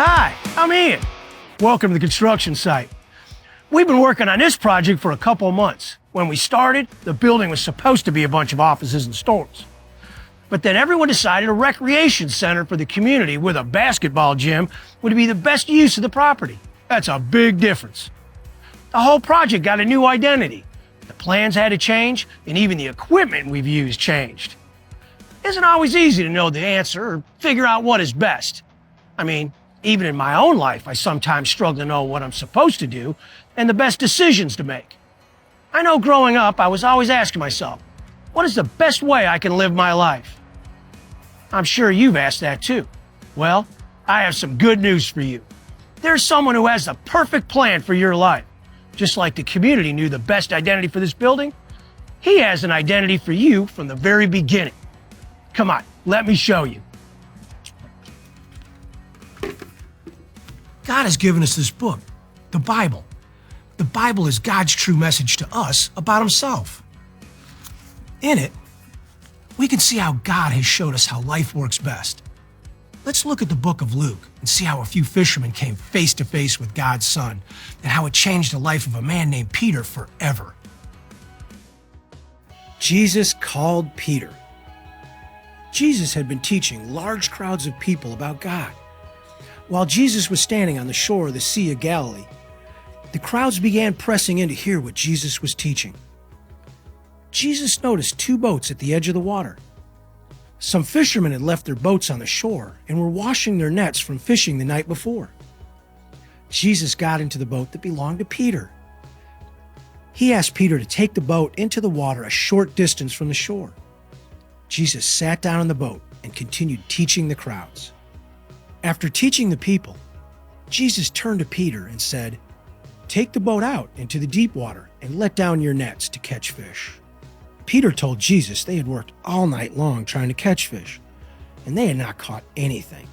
Hi, I'm Ian. Welcome to the construction site. We've been working on this project for a couple of months. When we started, the building was supposed to be a bunch of offices and stores. But then everyone decided a recreation center for the community with a basketball gym would be the best use of the property. That's a big difference. The whole project got a new identity. The plans had to change, and even the equipment we've used changed. It isn't always easy to know the answer or figure out what is best. I mean, even in my own life, I sometimes struggle to know what I'm supposed to do and the best decisions to make. I know growing up, I was always asking myself, what is the best way I can live my life? I'm sure you've asked that too. Well, I have some good news for you. There's someone who has the perfect plan for your life. Just like the community knew the best identity for this building, he has an identity for you from the very beginning. Come on, let me show you. God has given us this book, the Bible. The Bible is God's true message to us about himself. In it, we can see how God has showed us how life works best. Let's look at the book of Luke and see how a few fishermen came face to face with God's Son and how it changed the life of a man named Peter forever. Jesus called Peter. Jesus had been teaching large crowds of people about God. While Jesus was standing on the shore of the Sea of Galilee, the crowds began pressing in to hear what Jesus was teaching. Jesus noticed two boats at the edge of the water. Some fishermen had left their boats on the shore and were washing their nets from fishing the night before. Jesus got into the boat that belonged to Peter. He asked Peter to take the boat into the water a short distance from the shore. Jesus sat down in the boat and continued teaching the crowds. After teaching the people, Jesus turned to Peter and said, "Take the boat out into the deep water and let down your nets to catch fish." Peter told Jesus they had worked all night long trying to catch fish, and they had not caught anything.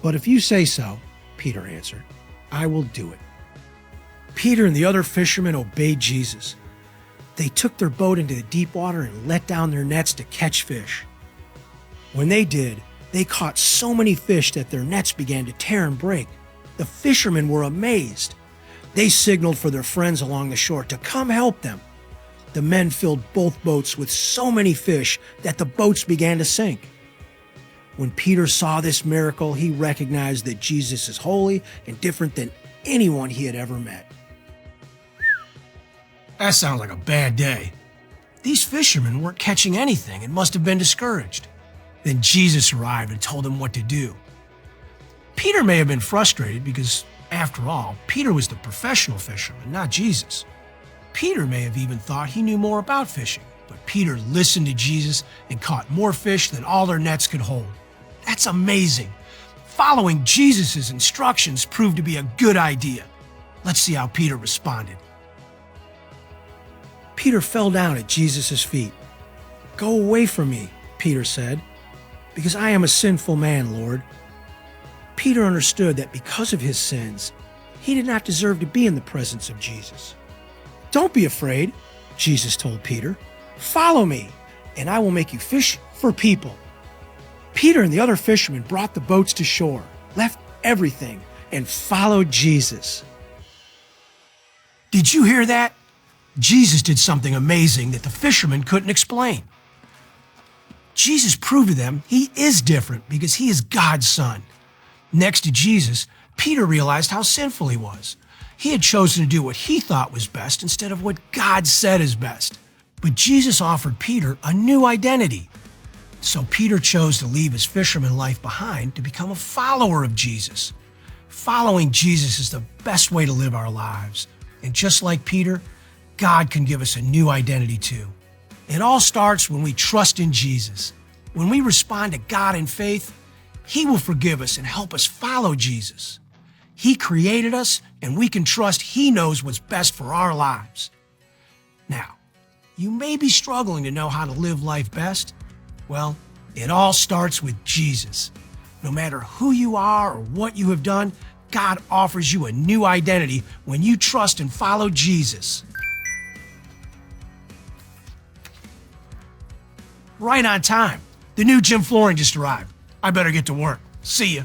"But if you say so," Peter answered, "I will do it." Peter and the other fishermen obeyed Jesus. They took their boat into the deep water and let down their nets to catch fish. When they did, they caught so many fish that their nets began to tear and break. The fishermen were amazed. They signaled for their friends along the shore to come help them. The men filled both boats with so many fish that the boats began to sink. When Peter saw this miracle, he recognized that Jesus is holy and different than anyone he had ever met. That sounds like a bad day. These fishermen weren't catching anything and must have been discouraged. Then Jesus arrived and told them what to do. Peter may have been frustrated because, after all, Peter was the professional fisherman, not Jesus. Peter may have even thought he knew more about fishing, but Peter listened to Jesus and caught more fish than all their nets could hold. That's amazing. Following Jesus' instructions proved to be a good idea. Let's see how Peter responded. Peter fell down at Jesus' feet. "Go away from me," Peter said, "because I am a sinful man, Lord." Peter understood that because of his sins, he did not deserve to be in the presence of Jesus. "Don't be afraid," Jesus told Peter. "Follow me, and I will make you fish for people." Peter and the other fishermen brought the boats to shore, left everything, and followed Jesus. Did you hear that? Jesus did something amazing that the fishermen couldn't explain. Jesus proved to them he is different because he is God's Son. Next to Jesus, Peter realized how sinful he was. He had chosen to do what he thought was best instead of what God said is best. But Jesus offered Peter a new identity. So Peter chose to leave his fisherman life behind to become a follower of Jesus. Following Jesus is the best way to live our lives. And just like Peter, God can give us a new identity too. It all starts when we trust in Jesus. When we respond to God in faith, he will forgive us and help us follow Jesus. He created us, and we can trust he knows what's best for our lives. Now, you may be struggling to know how to live life best. Well, it all starts with Jesus. No matter who you are or what you have done, God offers you a new identity when you trust and follow Jesus. Right on time. The new gym flooring just arrived. I better get to work. See ya.